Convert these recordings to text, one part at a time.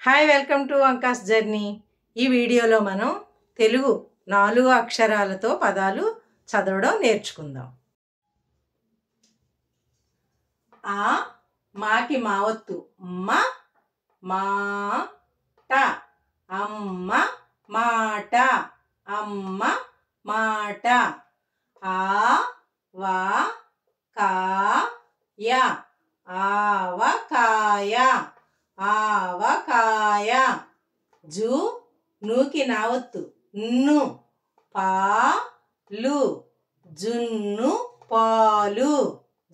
Hi welcome to Anka's journey. ఈ వీడియోలో మనం తెలుగు 4 అక్షరాలతో పదాలు చదవడం నేర్చుకుందాం. ఆ మాకి మావత్తు మ మాట అమ్మ మాట అమ్మ మాట. ఆ వా కాయ ఆవకాయ ఆవకాయ. జు నూకి నావత్తు ను పాలు జున్ను పాలు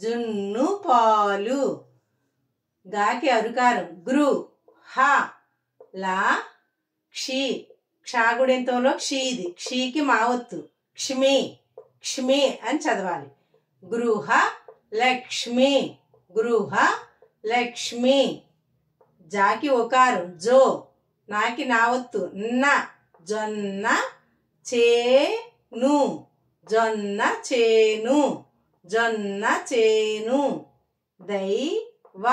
జున్ను పాలు. గాకి అరుకారం గృ హ లా క్షి క్షాగుడింతంలో క్షి. ఇది క్షికి మావత్తు క్ష్మి క్ష్మి అని చదవాలి. గృహ లక్ష్మి గృహ లక్ష్మి. జాకి ఒకారం జో నాకి నావత్తు న జొన్న చేను జొన్న చేను జొన్న చేను. దైవ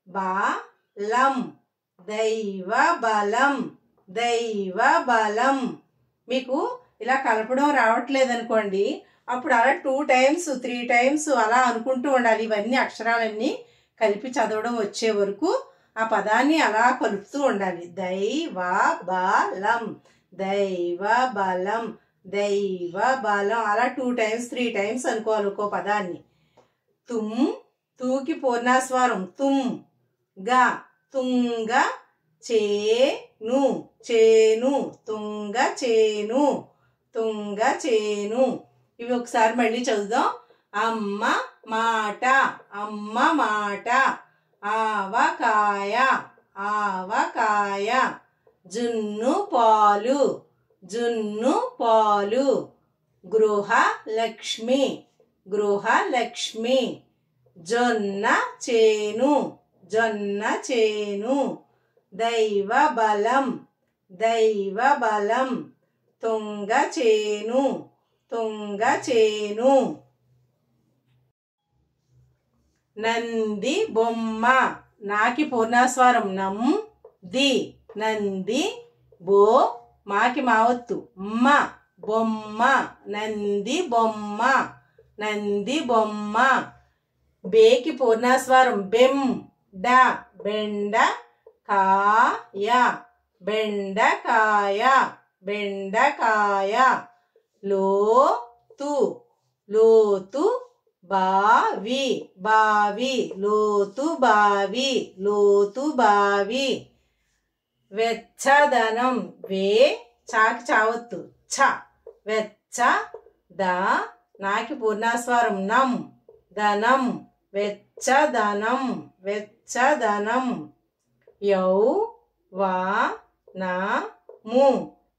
బలం దైవ బలం దైవ బలం. మీకు ఇలా కలపడం రావట్లేదు అనుకోండి, అప్పుడు అలా 2 times 3 times అలా అనుకుంటూ ఉండాలి. ఇవన్నీ అక్షరాలన్నీ కలిపి చదవడం వచ్చే వరకు ఆ పదాన్ని అలా కలుపుతూ ఉండాలి. దైవ బలం దైవ బలం దైవ బలం. అలా 2 times 3 times అనుకోవాలి ఒక్కో పదాన్ని. తుమ్ తూకి పూర్ణాస్వరం తుమ్ గా తుంగ చేను చేను తుంగ చేను తుంగ చేను. ఇవి ఒకసారి మళ్ళీ చదువుదాం. అమ్మ మాట అమ్మ మాట ఆవకాయ ఆవకాయ. జున్ను పాలు జున్ను పాలు. గృహ లక్ష్మి గృహ లక్ష్మి. జొన్న చేను జొన్న చేను. దైవ బలం దైవ బలం. తుంగ చేను తుంగ చేను. నంది బొమ్మ నాకి పూర్ణాస్వరం నం ది నంది. బో మాకి మావత్తు మ బొమ్మ నంది బొమ్మ నంది బొమ్మ. బేకి పూర్ణాస్వరం బెం డ బెండ కాయ బెండకాయ బెండకాయ. లోతు లోతు బావి బావి లోతు బావి లోతు బావి. వెచ్చదనం వే చాకి చావత్తు ఛ వెచ్చ ద నాకి పూర్ణాస్వరం నం ధనం వెచ్చదనం వెచ్చదనం. యౌ వా నా ము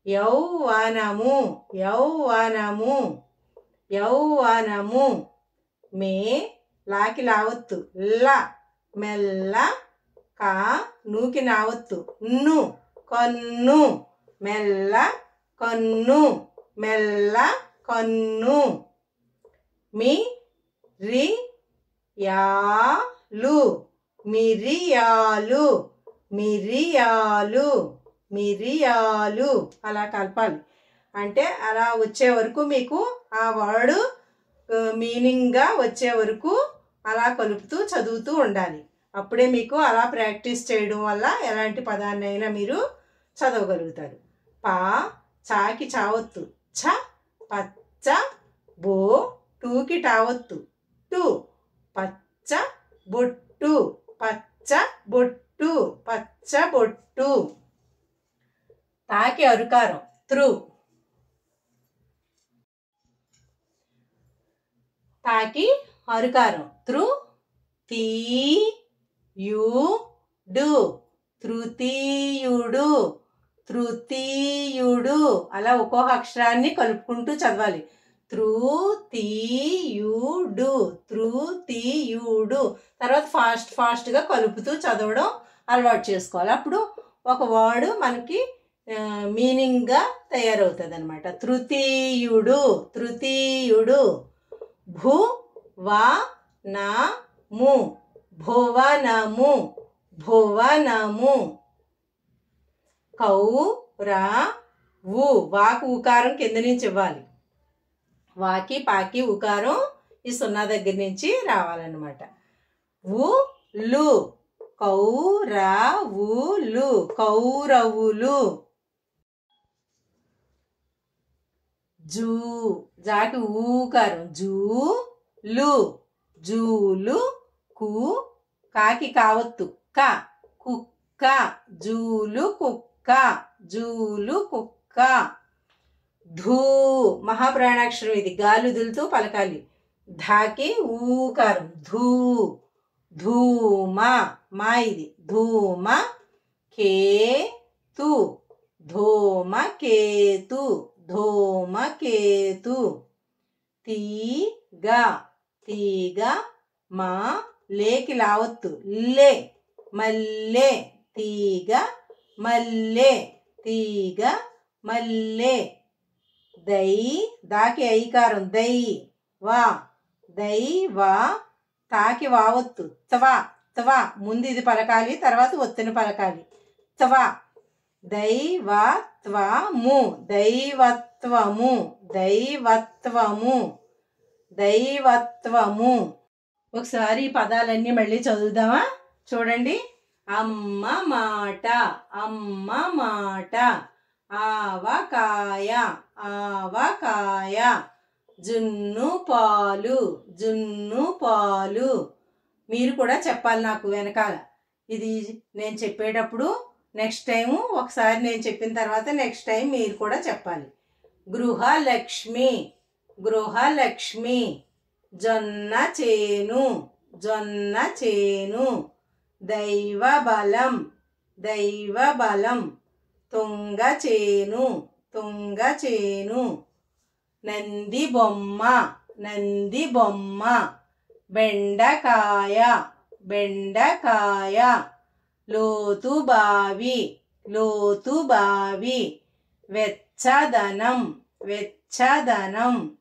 యౌవనము యౌవనము యౌవనము. మే లాకి లావత్తు ల మెల్ల కా నూకి నావత్తు ను కన్ను మెల్ల కన్ను మెల్ల కన్ను. మీ రి యాలు మిరియాలు మిరియాలు మిరియాలు. అలా కలపాలి. అంటే అలా వచ్చే వరకు మీకు ఆ వర్డ్ మీనింగ్గా వచ్చే వరకు అలా కలుపుతూ చదువుతూ ఉండాలి. అప్పుడే మీకు అలా ప్రాక్టీస్ చేయడం వల్ల ఎలాంటి పదాన్నైనా మీరు చదవగలుగుతారు. పా చాకి చావత్తు ఛ పచ్చ. బో టూకి టావత్తు టు పచ్చ బొట్టు పచ్చ బొట్టు పచ్చ బొట్టు. తాకి అరుకారం త్రు తాకి అరుకారం త్రు తీ యు డు తృతీయుడు తృతీయుడు. అలా ఒక్కొక్క అక్షరాన్ని కలుపుకుంటూ చదవాలి. తృతీయుడు తృతీయుడు. తర్వాత ఫాస్ట్గా కలుపుతూ చదవడం అలవాటు చేసుకోవాలి. అప్పుడు ఒక వర్డ్ మనకి మీనింగ్గా తయారవుతుంది అనమాట. తృతీయుడు తృతీయుడు. భు వా నా ము భువనము భువనము కౌ రా వు వాకు ఉకారం కింద నుంచి ఇవ్వాలి. వాకి పాకి ఉకారం ఈ సున్నా దగ్గర నుంచి రావాలన్నమాట. వు లు కౌరవులు కౌరవులు. జూ జాకి ఊకారం జూలు జూలు. కు కాకి కావత్తు క కుక్క జూలు కుక్క జూలు కుక్క. ధూ మహాప్రాణాక్షరం ఇది, గాలి వదులుతూ పలకాలి. ధాకి ఊకారం ధూ ధూమ మా ఇది ధూమ. కేతు ధూమ కేతు ధూమ కేతు. తీగ తీగ మా లేకి లావత్తు లే మల్లె తీగ మల్లె తీగ మల్లె. దై దాకి ఐకారం దై వా దైవా. తాకి వావత్తు త్వా త్వా. ముందు ఇది పలకాలి, తర్వాత ఒత్తిని పలకాలి. త్వా దైవత్వము దైవత్వము దైవత్వము దైవత్వము. ఒకసారి ఈ పదాలన్నీ మళ్ళీ చదువుదామా? చూడండి. అమ్మ మాట అమ్మ మాట. ఆవకాయ ఆవకాయ. జున్ను పాలు జున్ను పాలు. మీరు కూడా చెప్పాలి నాకు వెనకాల. ఇది నేను చెప్పేటప్పుడు నెక్స్ట్ టైం ఒకసారి నేను చెప్పిన తర్వాత నెక్స్ట్ టైం మీరు కూడా చెప్పాలి. గృహలక్ష్మి గృహలక్ష్మి. జొన్న చేను జొన్న చేను. దైవబలం దైవబలం. తుంగ చేను తుంగ చేను. నంది బొమ్మ నంది బొమ్మ. బెండకాయ బెండకాయ. లోతు బావి లోతు బావి. వెచ్చదనం వెచ్చదనం.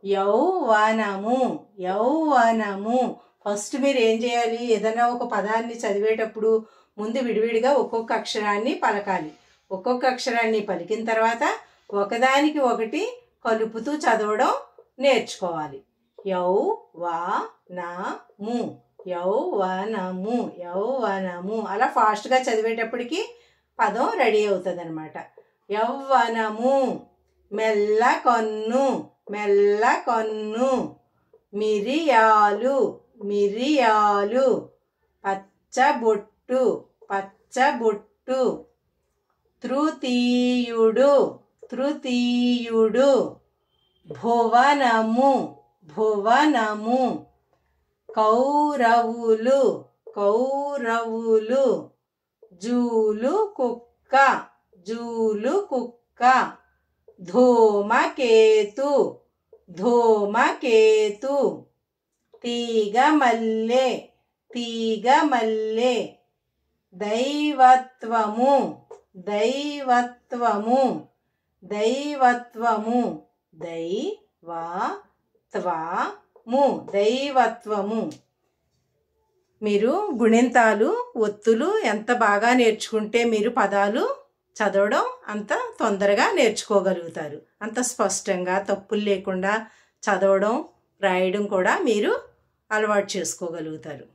యౌవనము యౌవనము. ఫస్ట్ మీరు ఏం చేయాలి? ఏదైనా ఒక పదాన్ని చదివేటప్పుడు ముందు విడివిడిగా ఒక్కొక్క అక్షరాన్ని పలకాలి. ఒక్కొక్క అక్షరాన్ని పలికిన తర్వాత ఒకదానికి ఒకటి కలుపుతూ చదవడం నేర్చుకోవాలి. యౌవనము యౌవనము యౌవనము. అలా ఫాస్ట్గా చదివేటప్పటికి పదం రెడీ అవుతుంది అనమాట. యౌవనము. మెల్ల కన్ను మెల్ల కన్ను. మిరియాలు మిరియాలు. పచ్చబొట్టు పచ్చబొట్టు. తృతీయుడు తృతీయుడు. భువనము భువనము. కౌరవులు కౌరవులు. జూలు కుక్క జూలు కుక్క. ధూమకేతు ధూమకేతు. తీగ మల్లె తీగ మల్లె. దైవత్వము దైవత్వము దైవత్వము దైవత్వము దైవత్వము. మీరు గుణింతాలు ఒత్తులు ఎంత బాగా నేర్చుకుంటే మీరు పదాలు చదవడం అంత తొందరగా నేర్చుకోగలుగుతారు. అంత స్పష్టంగా తప్పులు లేకుండా చదవడం రాయడం కూడా మీరు అలవాటు చేసుకోగలుగుతారు.